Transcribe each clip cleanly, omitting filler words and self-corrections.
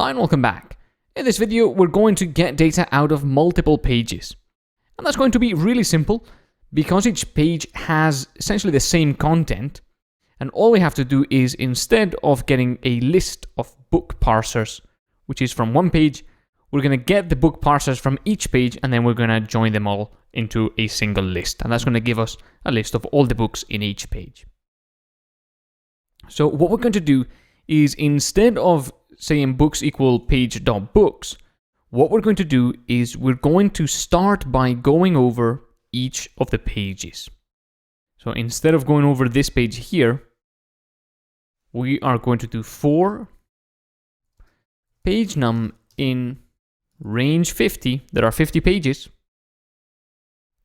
Hi and welcome back. In this video, we're going to get data out of multiple pages. And that's going to be really simple because each page has essentially the same content. And all we have to do is, instead of getting a list of book parsers, which is from one page, we're going to get the book parsers from each page and then we're going to join them all into a single list. And that's going to give us a list of all the books in each page. So what we're going to do is, instead of saying books equal page.books, what we're going to do is we're going to start by going over each of the pages. So instead of going over this page here, we are going to do for page num in range 50. There are 50 pages.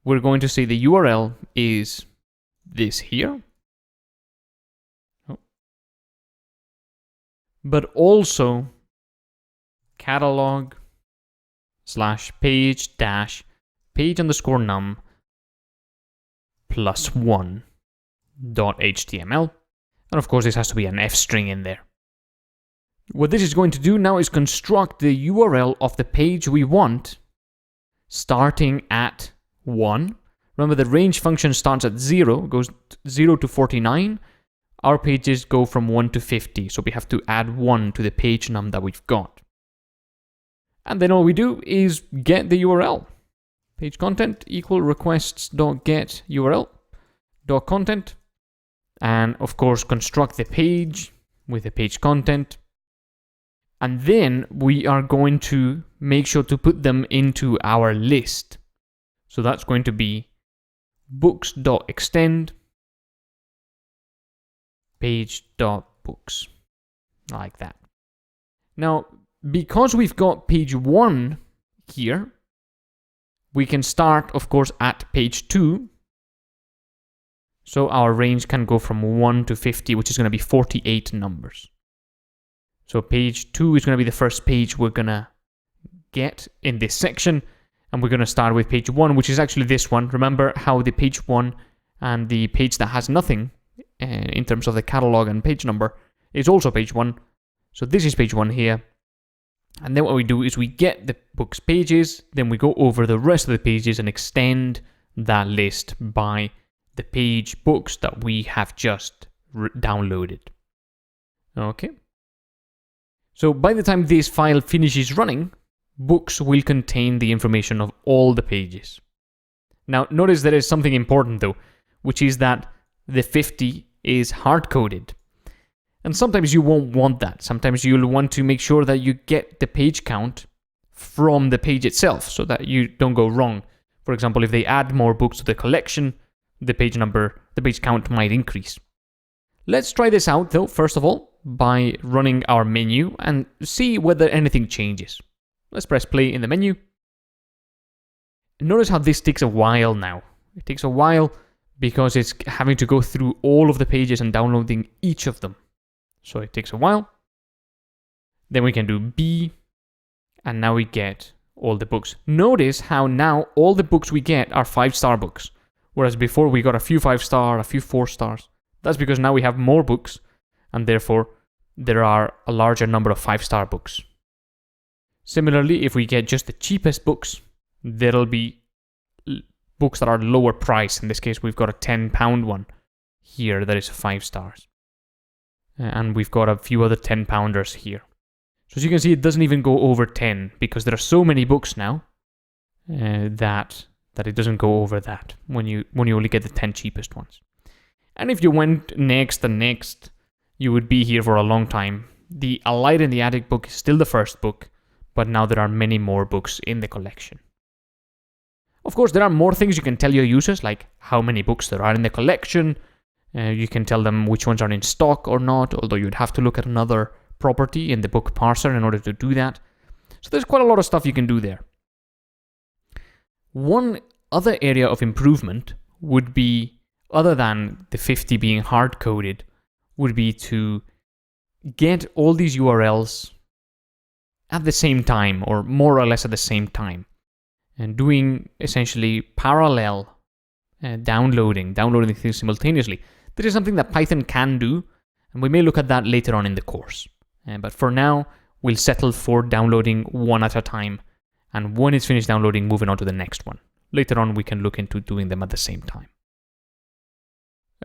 We're going to say the URL is this here. But also catalog / page _ num +1 .html. And of course, this has to be an F string in there. What this is going to do now is construct the URL of the page we want, starting at 1. Remember, the range function starts at 0, goes 0 to 49. Our pages go from 1 to 50, so we have to add 1 to the page num that we've got. And then all we do is get the URL. Page content equal requests.get URL.content. And of course, construct the page with the page content. And then we are going to make sure to put them into our list. So that's going to be books.extend page.books, like that. Now, because we've got page 1 here, we can start, of course, at page 2. So our range can go from 1 to 50, which is going to be 48 numbers. So page 2 is going to be the first page we're going to get in this section. And we're going to start with page 1, which is actually this one. Remember how the page 1 and the page that has nothing in terms of the catalog and page number is also page 1. So this is page 1 here. And then what we do is we get the book's pages, then we go over the rest of the pages and extend that list by the page books that we have just downloaded. Okay. So by the time this file finishes running, books will contain the information of all the pages. Now, notice there is something important though, which is that the 50 is hard-coded. And sometimes you won't want that. Sometimes you'll want to make sure that you get the page count from the page itself so that you don't go wrong. For example, if they add more books to the collection, the page count might increase. Let's try this out though, first of all, by running our menu and see whether anything changes. Let's press play in the menu. Notice how this takes a while now. It takes a while because it's having to go through all of the pages and downloading each of them. So it takes a while. Then we can do B, and now we get all the books. Notice how now all the books we get are 5-star books, whereas before we got a few 5-star, a few 4 stars. That's because now we have more books, and therefore there are a larger number of 5-star books. Similarly, if we get just the cheapest books, there'll be books that are lower price. In this case, we've got a £10 one here that is 5 stars. And we've got a few other 10-pounders here. So as you can see, it doesn't even go over 10 because there are so many books now that it doesn't go over that when you only get the 10 cheapest ones. And if you went next and next, you would be here for a long time. The A Light in the Attic book is still the first book, but now there are many more books in the collection. Of course, there are more things you can tell your users, like how many books there are in the collection. You can tell them which ones are in stock or not, although you'd have to look at another property in the book parser in order to do that. So there's quite a lot of stuff you can do there. One other area of improvement would be, other than the 50 being hard-coded, would be to get all these URLs at the same time, or more or less at the same time, and doing essentially parallel downloading things simultaneously. This is something that Python can do, and we may look at that later on in the course. But for now, we'll settle for downloading one at a time. And when it's finished downloading, moving on to the next one. Later on, we can look into doing them at the same time.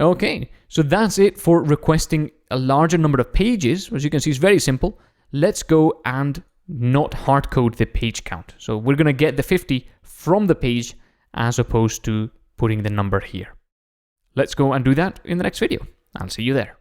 Okay, so that's it for requesting a larger number of pages. As you can see, it's very simple. Let's go and not hard code the page count. So we're going to get the 50 from the page as opposed to putting the number here. Let's go and do that in the next video. I'll see you there.